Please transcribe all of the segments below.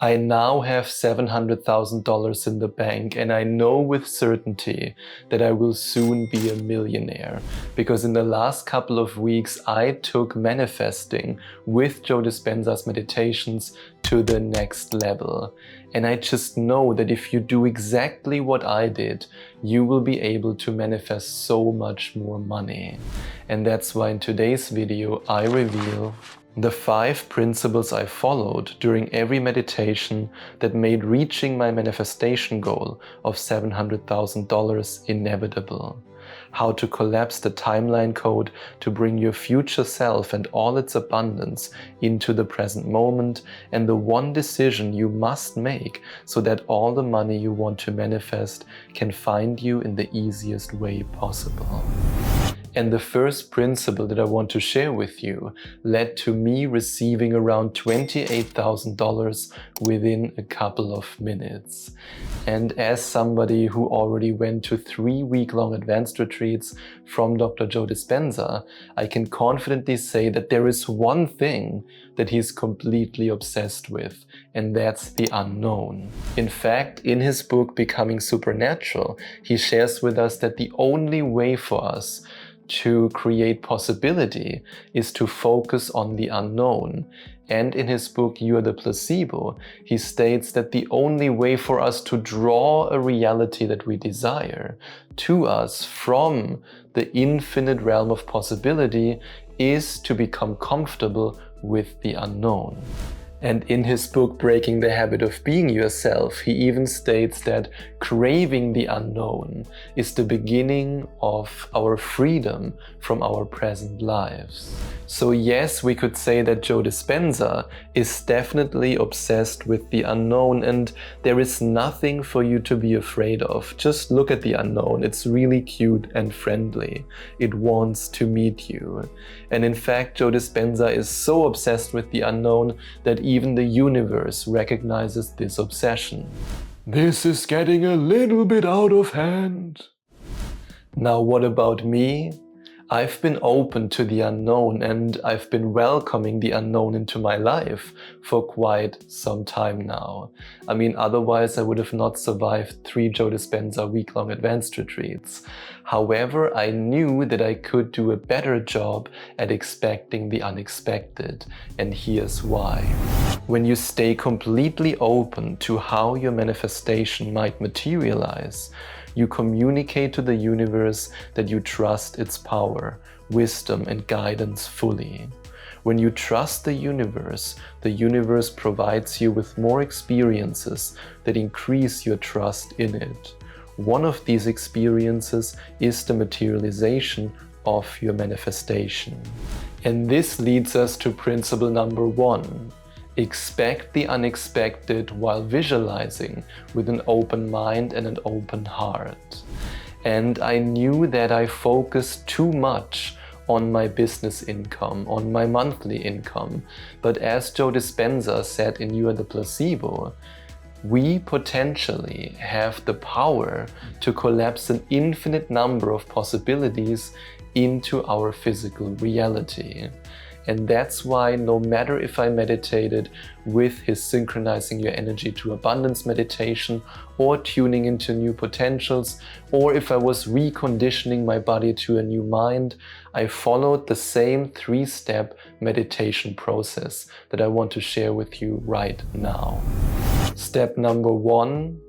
I now have $700,000 in the bank, and I know with certainty that I will soon be a millionaire, because in the last couple of weeks I took manifesting with Joe Dispenza's meditations to the next level. And I just know that if you do exactly what I did, you will be able to manifest so much more money. And that's why in today's video I reveal the 5 principles I followed during every meditation that made reaching my manifestation goal of $700,000 inevitable. How to collapse the timeline code to bring your future self and all its abundance into the present moment, and the one decision you must make so that all the money you want to manifest can find you in the easiest way possible. And the first principle that I want to share with you led to me receiving around $28,000 within a couple of minutes. And as somebody who already went to 3-week-long advanced retreats from Dr. Joe Dispenza, I can confidently say that there is one thing that he's completely obsessed with, and that's the unknown. In fact, in his book, Becoming Supernatural, he shares with us that the only way for us to create possibility is to focus on the unknown. And in his book, You Are the Placebo, he states that the only way for us to draw a reality that we desire to us from the infinite realm of possibility is to become comfortable with the unknown. And in his book, Breaking the Habit of Being Yourself, he even states that craving the unknown is the beginning of our freedom from our present lives. So yes, we could say that Joe Dispenza is definitely obsessed with the unknown, and there is nothing for you to be afraid of. Just look at the unknown. It's really cute and friendly. It wants to meet you. And in fact, Joe Dispenza is so obsessed with the unknown that even the universe recognizes this obsession. This is getting a little bit out of hand. Now, what about me? I've been open to the unknown, and I've been welcoming the unknown into my life for quite some time now. I mean, otherwise I would have not survived 3 Joe Dispenza week-long advanced retreats. However, I knew that I could do a better job at expecting the unexpected, and here's why. When you stay completely open to how your manifestation might materialize, you communicate to the universe that you trust its power, wisdom, and guidance fully. When you trust the universe provides you with more experiences that increase your trust in it. One of these experiences is the materialization of your manifestation. And this leads us to principle number 1. Expect the unexpected while visualizing with an open mind and an open heart. And I knew that I focused too much on my business income, on my monthly income. But as Joe Dispenza said in You Are the Placebo, we potentially have the power to collapse an infinite number of possibilities into our physical reality. And that's why no matter if I meditated with his Synchronizing Your Energy to Abundance meditation, or tuning into new potentials, or if I was reconditioning my body to a new mind, I followed the same 3-step meditation process that I want to share with you right now. Step number 1.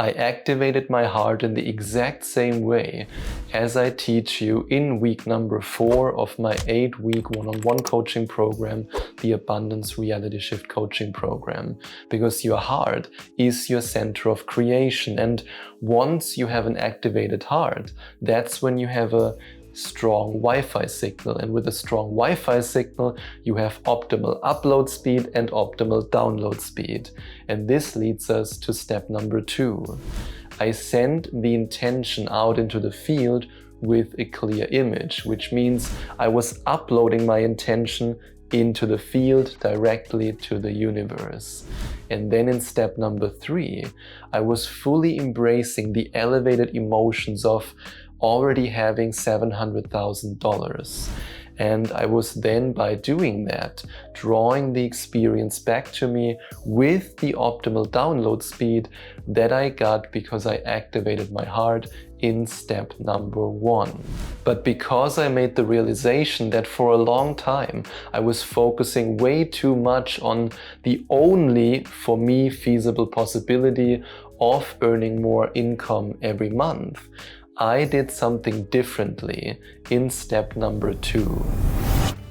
I activated my heart in the exact same way as I teach you in week number 4 of my 8-week one-on-one coaching program, the Abundance Reality Shift Coaching Program. Because your heart is your center of creation, and once you have an activated heart, that's when you have a strong Wi-Fi signal, and with a strong Wi-Fi signal you have optimal upload speed and optimal download speed. And this leads us to step number 2. I send the intention out into the field with a clear image, which means I was uploading my intention into the field directly to the universe. And then in step number 3, I was fully embracing the elevated emotions of already having $700,000. And I was then, by doing that, drawing the experience back to me with the optimal download speed that I got because I activated my heart in step number 1. But because I made the realization that for a long time I was focusing way too much on the only, for me, feasible possibility of earning more income every month, I did something differently in step number 2.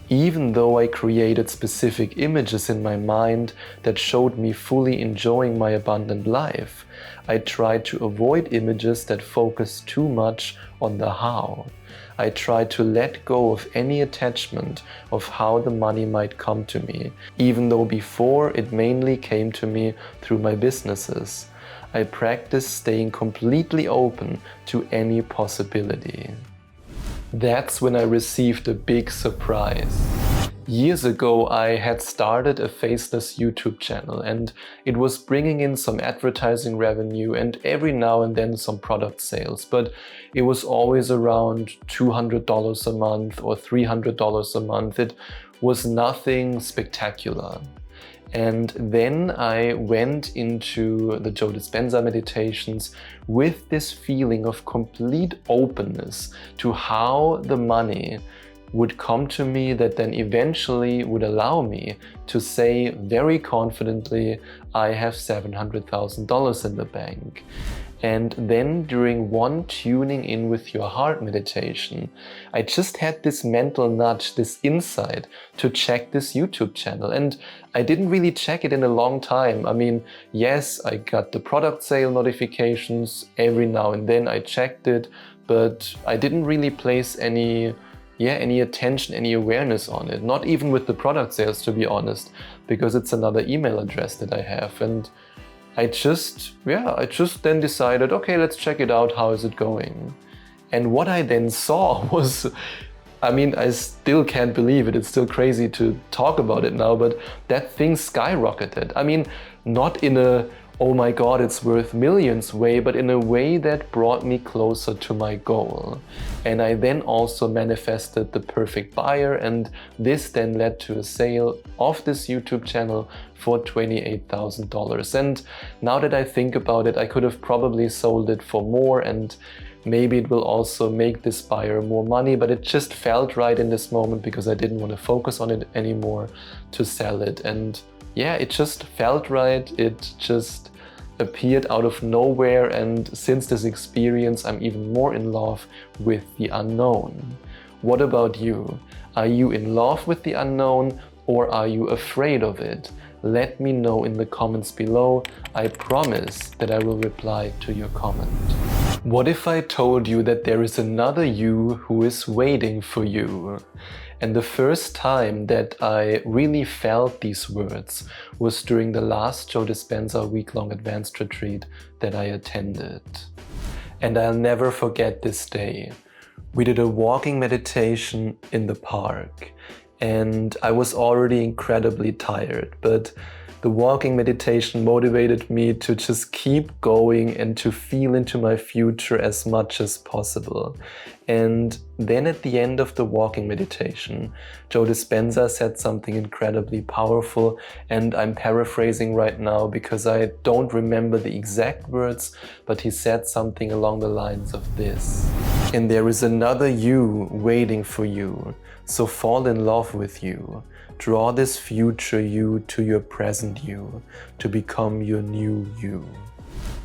Even though I created specific images in my mind that showed me fully enjoying my abundant life, I tried to avoid images that focused too much on the how. I tried to let go of any attachment of how the money might come to me, even though before it mainly came to me through my businesses. I practiced staying completely open to any possibility. That's when I received a big surprise. Years ago, I had started a faceless YouTube channel, and it was bringing in some advertising revenue and every now and then some product sales, but it was always around $200 a month or $300 a month. It was nothing spectacular. And then I went into the Joe Dispenza meditations with this feeling of complete openness to how the money would come to me that then eventually would allow me to say very confidently, I have $700,000 in the bank. And then during one tuning in with your heart meditation, I just had this mental nudge, this insight to check this YouTube channel. And I didn't really check it in a long time. I mean, yes, I got the product sale notifications every now and then. I checked it, but I didn't really place any attention, any awareness on it. Not even with the product sales, to be honest, because it's another email address that I have. And I just then decided, okay, let's check it out. How is it going? And what I then saw was, I mean, I still can't believe it. It's still crazy to talk about it now, but that thing skyrocketed. I mean, not in a, oh my God, it's worth millions way, but in a way that brought me closer to my goal. And I then also manifested the perfect buyer, and this then led to a sale of this YouTube channel for $28,000. And now that I think about it, I could have probably sold it for more, and maybe it will also make this buyer more money, but it just felt right in this moment because I didn't want to focus on it anymore to sell it. And yeah, it just felt right. It just appeared out of nowhere, and since this experience, I'm even more in love with the unknown. What about you? Are you in love with the unknown, or are you afraid of it? Let me know in the comments below. I promise that I will reply to your comment. What if I told you that there is another you who is waiting for you? And the first time that I really felt these words was during the last Joe Dispenza week-long advanced retreat that I attended. And I'll never forget this day. We did a walking meditation in the park, and I was already incredibly tired, but the walking meditation motivated me to just keep going and to feel into my future as much as possible. And then at the end of the walking meditation, Joe Dispenza said something incredibly powerful, and I'm paraphrasing right now because I don't remember the exact words, but he said something along the lines of this. And there is another you waiting for you, so fall in love with you. Draw this future you to your present you to become your new you.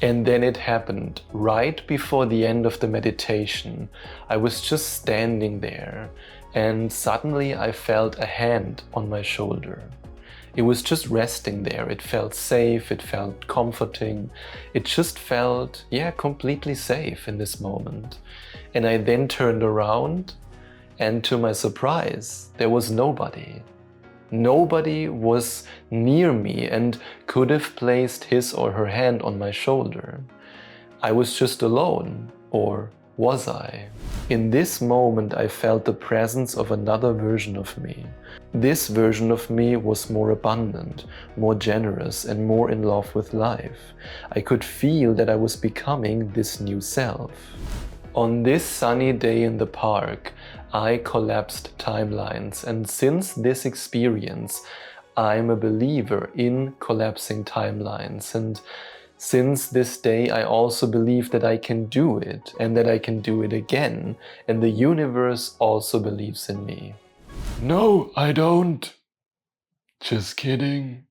And then it happened. Right before the end of the meditation, I was just standing there, and suddenly I felt a hand on my shoulder. It was just resting there. It felt safe, it felt comforting. It just felt, completely safe in this moment. And I then turned around, and to my surprise, there was nobody. Nobody was near me and could have placed his or her hand on my shoulder. I was just alone, or was I? In this moment, I felt the presence of another version of me. This version of me was more abundant, more generous, and more in love with life. I could feel that I was becoming this new self. On this sunny day in the park, I collapsed timelines. And since this experience, I'm a believer in collapsing timelines. And since this day, I also believe that I can do it and that I can do it again. And the universe also believes in me. No, I don't. Just kidding.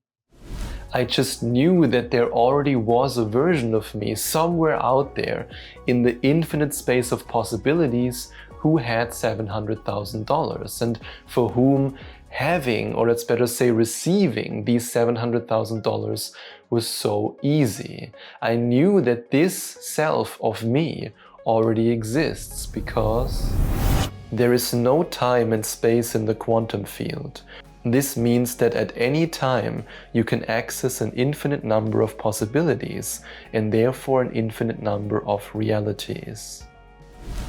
I just knew that there already was a version of me somewhere out there in the infinite space of possibilities who had $700,000 and for whom having, or let's better say receiving, these $700,000 was so easy. I knew that this self of me already exists because there is no time and space in the quantum field. This means that at any time you can access an infinite number of possibilities and therefore an infinite number of realities.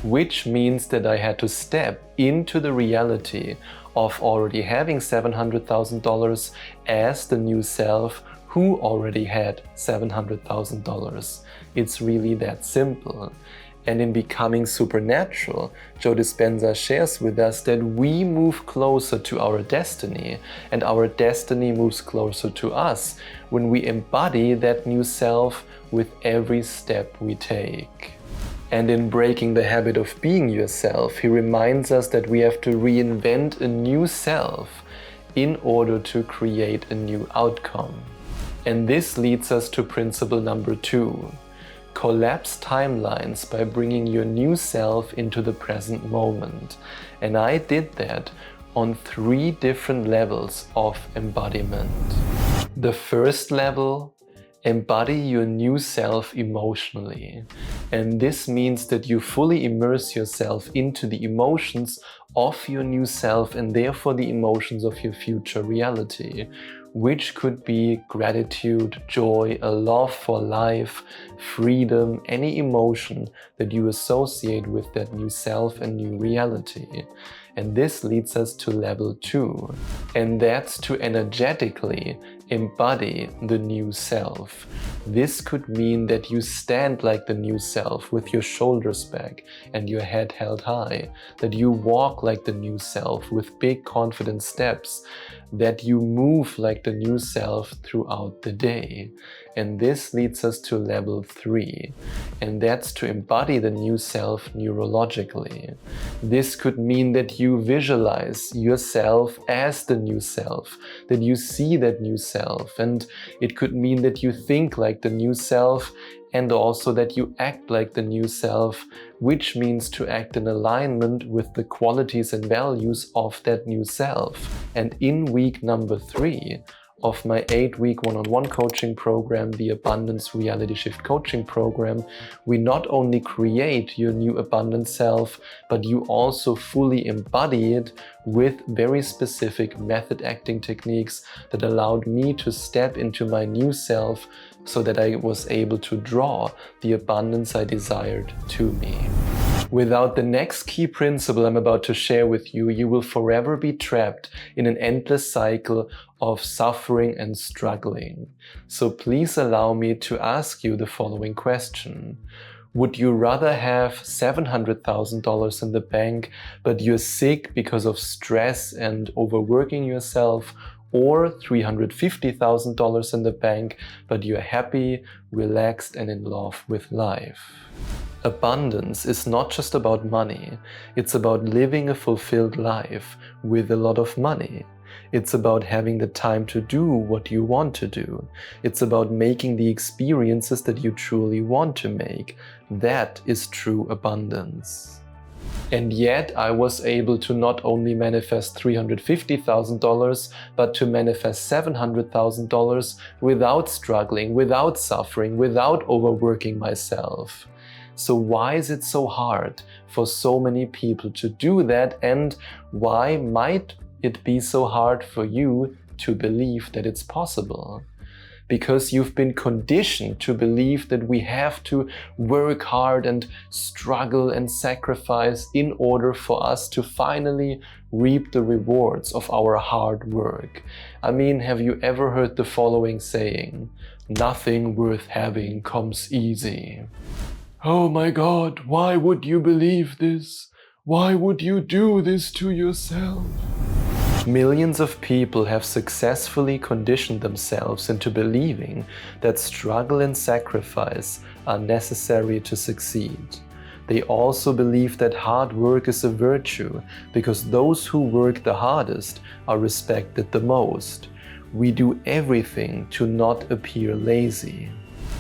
Which means that I had to step into the reality of already having $700,000 as the new self who already had $700,000. It's really that simple. And in Becoming Supernatural, Joe Dispenza shares with us that we move closer to our destiny, and our destiny moves closer to us when we embody that new self with every step we take. And in Breaking the Habit of Being Yourself, he reminds us that we have to reinvent a new self in order to create a new outcome. And this leads us to principle number 2. Collapse timelines by bringing your new self into the present moment. And I did that on 3 different levels of embodiment. The first level, embody your new self emotionally. And this means that you fully immerse yourself into the emotions of your new self and therefore the emotions of your future reality, which could be gratitude, joy, a love for life, freedom, any emotion that you associate with that new self and new reality. And this leads us to level 2, and that's to energetically embody the new self. This could mean that you stand like the new self with your shoulders back and your head held high, that you walk like the new self with big confident steps, that you move like the new self throughout the day. And this leads us to level 3, and that's to embody the new self neurologically. This could mean that you visualize yourself as the new self, that you see that new self, and it could mean that you think like the new self and also that you act like the new self, which means to act in alignment with the qualities and values of that new self. And in week number 3 of my 8-week one-on-one coaching program, the Abundance Reality Shift Coaching Program, we not only create your new abundant self, but you also fully embody it with very specific method acting techniques that allowed me to step into my new self so that I was able to draw the abundance I desired to me. Without the next key principle I'm about to share with you, you will forever be trapped in an endless cycle of suffering and struggling. So please allow me to ask you the following question. Would you rather have $700,000 in the bank, but you're sick because of stress and overworking yourself, or $350,000 in the bank, but you're happy, relaxed, and in love with life? Abundance is not just about money. It's about living a fulfilled life with a lot of money. It's about having the time to do what you want to do. It's about making the experiences that you truly want to make. That is true abundance. And yet I was able to not only manifest $350,000, but to manifest $700,000 without struggling, without suffering, without overworking myself. So why is it so hard for so many people to do that, and why might it be so hard for you to believe that it's possible? Because you've been conditioned to believe that we have to work hard and struggle and sacrifice in order for us to finally reap the rewards of our hard work. I mean, have you ever heard the following saying? Nothing worth having comes easy. Oh my God, why would you believe this? Why would you do this to yourself? Millions of people have successfully conditioned themselves into believing that struggle and sacrifice are necessary to succeed. They also believe that hard work is a virtue because those who work the hardest are respected the most. We do everything to not appear lazy.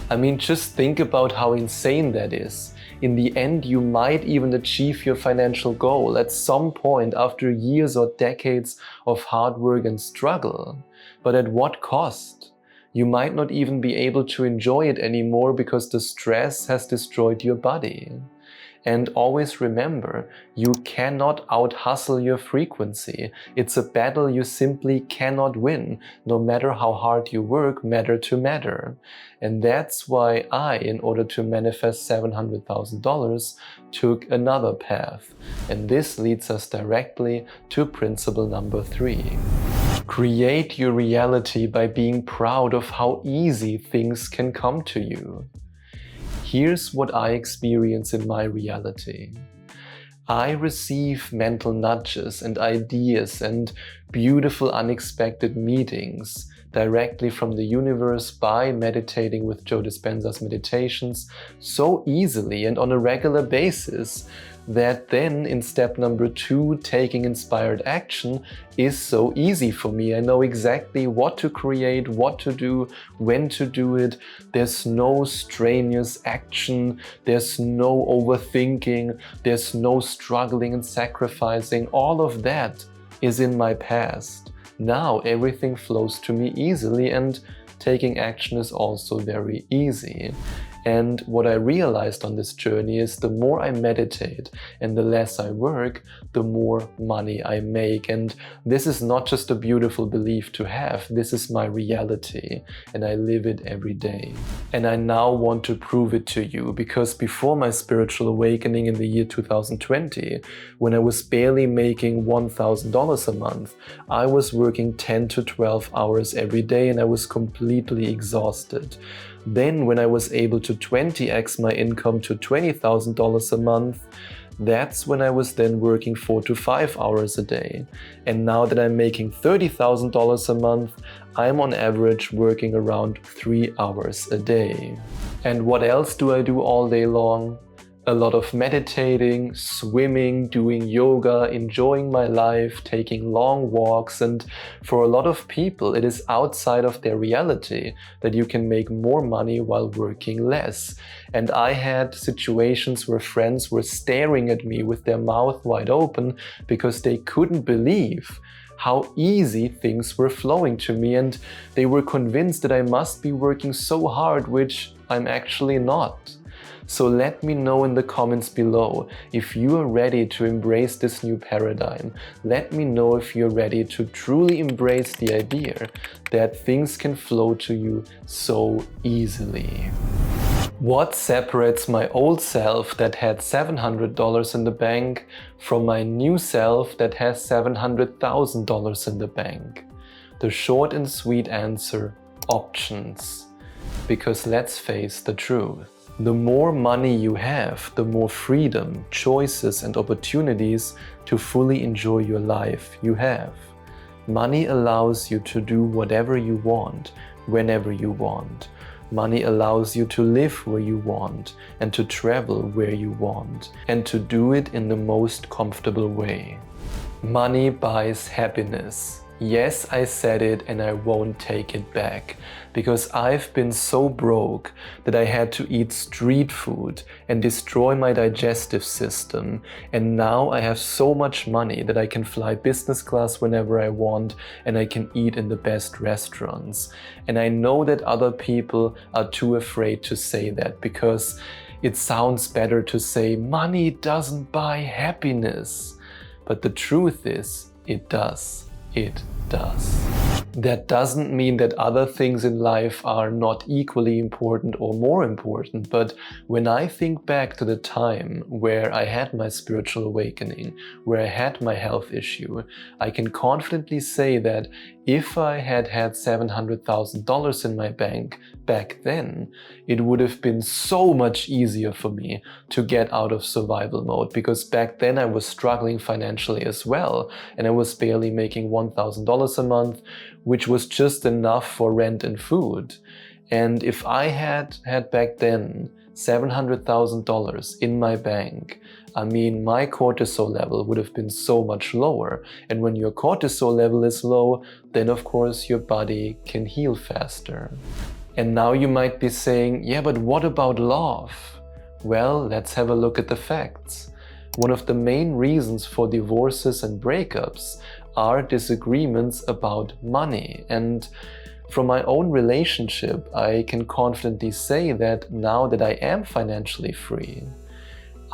I mean, just think about how insane that is. In the end, you might even achieve your financial goal at some point after years or decades of hard work and struggle. But at what cost? You might not even be able to enjoy it anymore because the stress has destroyed your body. And always remember, you cannot out-hustle your frequency. It's a battle you simply cannot win, no matter how hard you work, matter to matter. And that's why I, in order to manifest $700,000, took another path. And this leads us directly to principle number 3. Create your reality by being proud of how easy things can come to you. Here's what I experience in my reality. I receive mental nudges and ideas and beautiful unexpected meetings directly from the universe by meditating with Joe Dispenza's meditations so easily and on a regular basis that then in step number 2, taking inspired action, is so easy for me. I know exactly what to create, what to do, when to do it. There's no strenuous action, there's no overthinking, there's no struggling and sacrificing. All of that is in my past. Now everything flows to me easily and taking action is also very easy. And what I realized on this journey is the more I meditate and the less I work, the more money I make. And this is not just a beautiful belief to have, this is my reality and I live it every day. And I now want to prove it to you because before my spiritual awakening in the year 2020, when I was barely making $1,000 a month, I was working 10 to 12 hours every day and I was completely exhausted. Then when I was able to 20x my income to $20,000 a month, that's when I was then working 4 to 5 hours a day. And now that I'm making $30,000 a month, I'm on average working around 3 hours a day. And what else do I do all day long? A lot of meditating, swimming, doing yoga, enjoying my life, taking long walks, and for a lot of people it is outside of their reality that you can make more money while working less. And I had situations where friends were staring at me with their mouth wide open because they couldn't believe how easy things were flowing to me, and they were convinced that I must be working so hard, which I'm actually not. So let me know in the comments below if you are ready to embrace this new paradigm. Let me know if you're ready to truly embrace the idea that things can flow to you so easily. What separates my old self that had $700 in the bank from my new self that has $700,000 in the bank? The short and sweet answer: options. Because let's face the truth. The more money you have, the more freedom, choices and opportunities to fully enjoy your life you have. Money allows you to do whatever you want, whenever you want. Money allows you to live where you want and to travel where you want and to do it in the most comfortable way. Money buys happiness. Yes, I said it and I won't take it back, because I've been so broke that I had to eat street food and destroy my digestive system, and now I have so much money that I can fly business class whenever I want and I can eat in the best restaurants. And I know that other people are too afraid to say that because it sounds better to say money doesn't buy happiness. But the truth is, it does. It does. That doesn't mean that other things in life are not equally important or more important, but when I think back to the time where I had my spiritual awakening, where I had my health issue, I can confidently say that if I had had $700,000 in my bank back then, it would have been so much easier for me to get out of survival mode, because back then I was struggling financially as well, and I was barely making $1,000 a month, which was just enough for rent and food. And if I had back then $700,000 in my bank, I mean, my cortisol level would have been so much lower. And when your cortisol level is low, then of course your body can heal faster. And now you might be saying, yeah, but what about love? Well, let's have a look at the facts. One of the main reasons for divorces and breakups are disagreements about money. And from my own relationship, I can confidently say that now that I am financially free,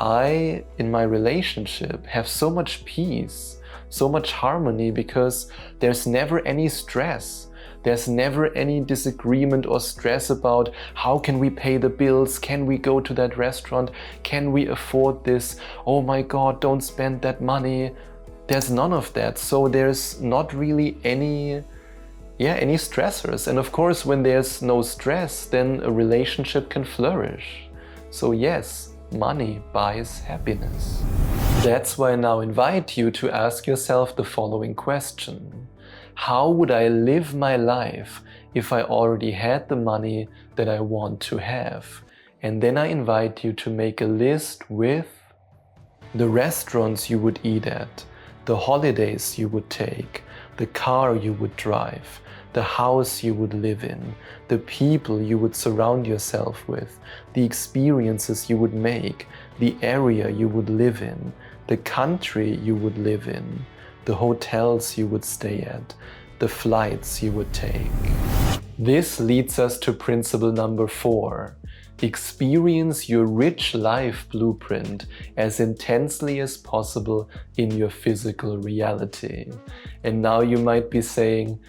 I, in my relationship, have so much peace, so much harmony, because there's never any stress. There's never any disagreement or stress about how can we pay the bills, can we go to that restaurant, can we afford this, oh my God, don't spend that money. There's none of that. So there's not really any stressors. And of course, when there's no stress, then a relationship can flourish. So yes, money buys happiness. That's why I now invite you to ask yourself the following question. How would I live my life if I already had the money that I want to have? And then I invite you to make a list with the restaurants you would eat at, the holidays you would take, the car you would drive, the house you would live in, the people you would surround yourself with, the experiences you would make, the area you would live in, the country you would live in, the hotels you would stay at, the flights you would take. This leads us to principle number 4. Experience your rich life blueprint as intensely as possible in your physical reality. And now you might be saying,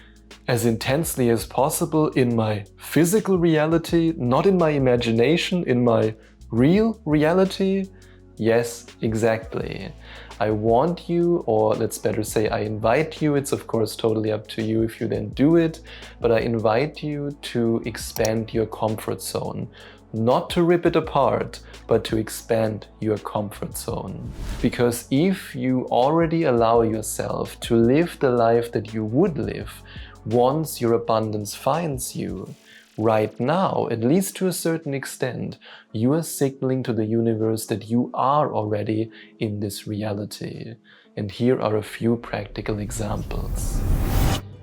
as intensely as possible in my physical reality, not in my imagination, in my real reality? Yes, exactly. I want you, or let's better say I invite you, it's of course totally up to you if you then do it, but I invite you to expand your comfort zone. Not to rip it apart, but to expand your comfort zone. Because if you already allow yourself to live the life that you would live once your abundance finds you, right now, at least to a certain extent, you are signaling to the universe that you are already in this reality. And here are a few practical examples.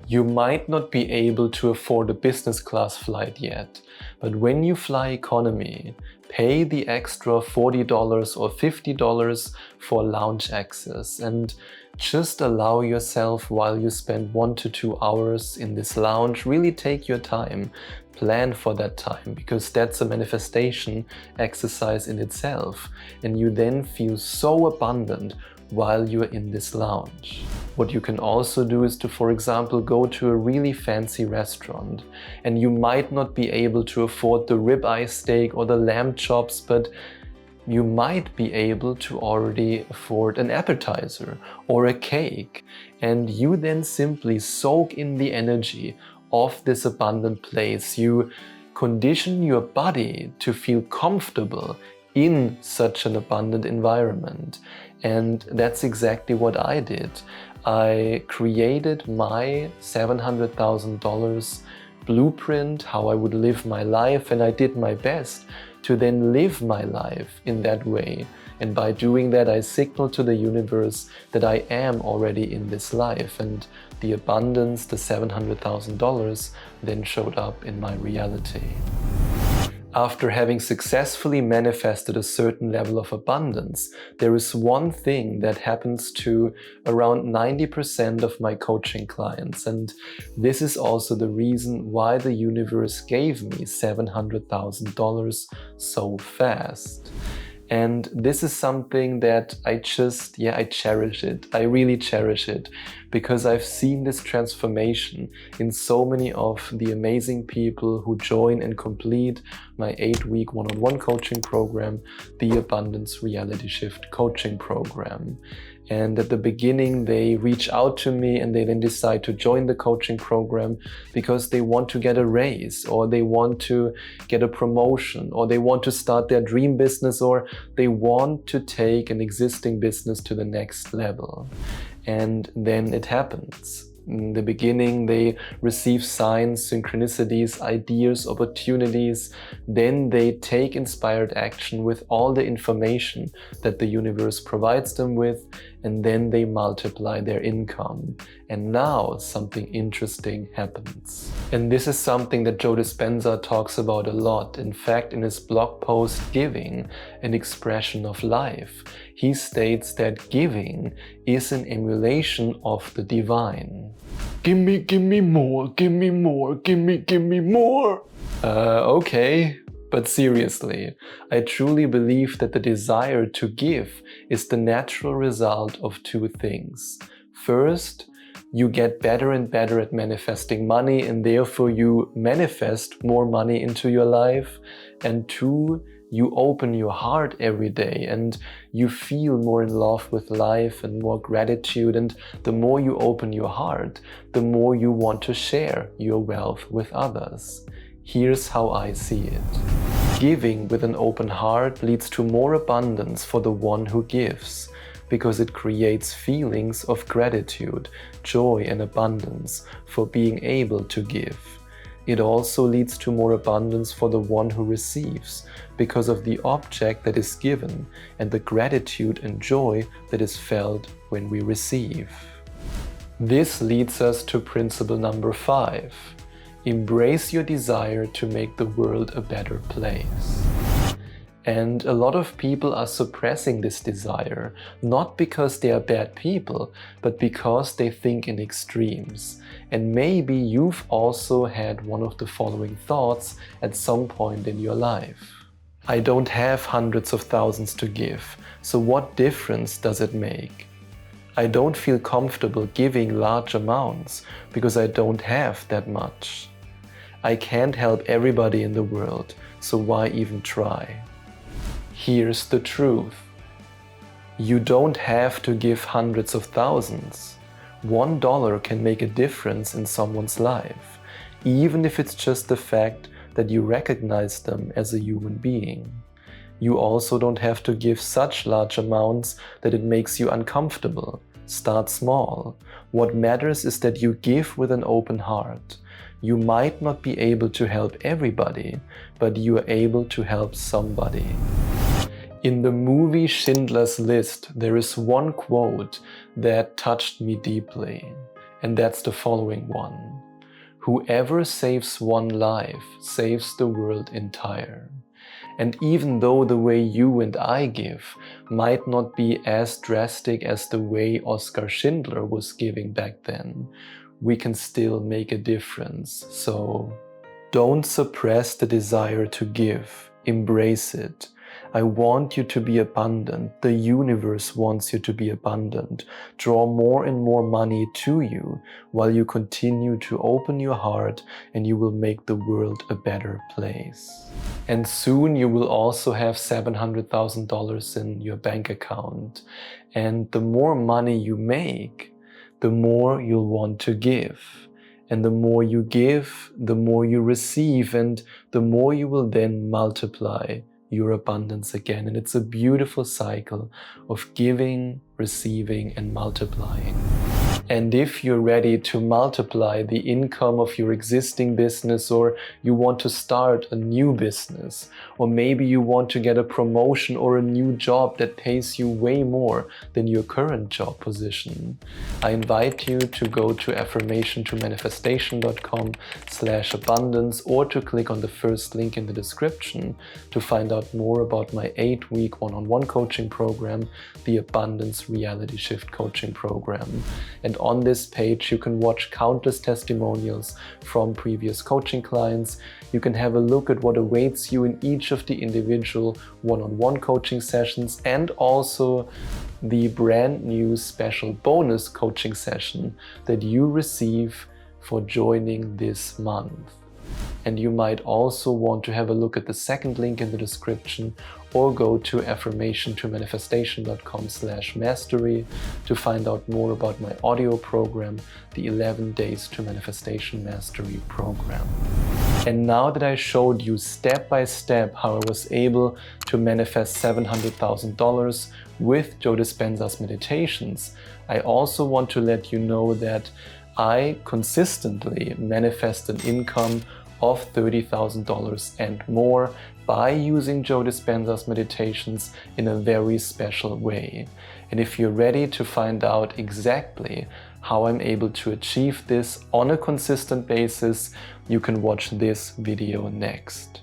You might not be able to afford a business class flight yet, but when you fly economy, pay the extra $40 or $50 for lounge access and just allow yourself, while you spend 1 to 2 hours in this lounge, really take your time, plan for that time, because that's a manifestation exercise in itself, and you then feel so abundant while you're in this lounge. What you can also do is to, for example, go to a really fancy restaurant, and you might not be able to afford the ribeye steak or the lamb chops, but you might be able to already afford an appetizer or a cake, and you then simply soak in the energy of this abundant place. You condition your body to feel comfortable in such an abundant environment. And that's exactly what I did. I created my $700,000 blueprint, how I would live my life, and I did my best to then live my life in that way. And by doing that, I signal to the universe that I am already in this life, and the abundance, the $700,000, then showed up in my reality. After having successfully manifested a certain level of abundance, there is one thing that happens to around 90% of my coaching clients, and this is also the reason why the universe gave me $700,000 so fast. And this is something that I cherish it. I really cherish it, because I've seen this transformation in so many of the amazing people who join and complete my 8-week one-on-one coaching program, the Abundance Reality Shift coaching program. And at the beginning, they reach out to me and they then decide to join the coaching program because they want to get a raise, or they want to get a promotion, or they want to start their dream business, or they want to take an existing business to the next level. And then it happens. In the beginning, they receive signs, synchronicities, ideas, opportunities. Then they take inspired action with all the information that the universe provides them with, and then they multiply their income. And now something interesting happens. And this is something that Joe Dispenza talks about a lot. In fact, in his blog post, Giving, an Expression of Life, he states that giving is an emulation of the divine. Give me more, give me more, give me more. Okay. But seriously, I truly believe that the desire to give is the natural result of two things. First, you get better and better at manifesting money, and therefore you manifest more money into your life. And two, you open your heart every day and you feel more in love with life and more gratitude. And the more you open your heart, the more you want to share your wealth with others. Here's how I see it. Giving with an open heart leads to more abundance for the one who gives, because it creates feelings of gratitude, joy, and abundance for being able to give. It also leads to more abundance for the one who receives, because of the object that is given and the gratitude and joy that is felt when we receive. This leads us to principle number 5. Embrace your desire to make the world a better place. And a lot of people are suppressing this desire, not because they are bad people, but because they think in extremes. And maybe you've also had one of the following thoughts at some point in your life. I don't have hundreds of thousands to give, so what difference does it make? I don't feel comfortable giving large amounts because I don't have that much. I can't help everybody in the world, so why even try? Here's the truth. You don't have to give hundreds of thousands. $1 can make a difference in someone's life, even if it's just the fact that you recognize them as a human being. You also don't have to give such large amounts that it makes you uncomfortable. Start small. What matters is that you give with an open heart. You might not be able to help everybody, but you are able to help somebody. In the movie Schindler's List, there is one quote that touched me deeply, and that's the following one. Whoever saves one life saves the world entire. And even though the way you and I give might not be as drastic as the way Oskar Schindler was giving back then, we can still make a difference. So don't suppress the desire to give. Embrace it. I want you to be abundant. The universe wants you to be abundant. Draw more and more money to you while you continue to open your heart, and you will make the world a better place. And soon you will also have $700,000 in your bank account. And the more money you make, the more you'll want to give. And the more you give, the more you receive, and the more you will then multiply your abundance again. And it's a beautiful cycle of giving, receiving, and multiplying. And if you're ready to multiply the income of your existing business, or you want to start a new business, or maybe you want to get a promotion or a new job that pays you way more than your current job position, I invite you to go to affirmationtomanifestation.com/abundance, or to click on the first link in the description to find out more about my 8-week one-on-one coaching program, the Abundance Reality Shift Coaching Program. And on this page, you can watch countless testimonials from previous coaching clients. You can have a look at what awaits you in each of the individual one-on-one coaching sessions, and also the brand new special bonus coaching session that you receive for joining this month. And you might also want to have a look at the second link in the description, or go to affirmationtomanifestation.com/mastery to find out more about my audio program, the 11 Days to Manifestation Mastery program. And now that I showed you step by step how I was able to manifest $700,000 with Joe Dispenza's meditations, I also want to let you know that I consistently manifest an income of $30,000 and more by using Joe Dispenza's meditations in a very special way. And if you're ready to find out exactly how I'm able to achieve this on a consistent basis, you can watch this video next.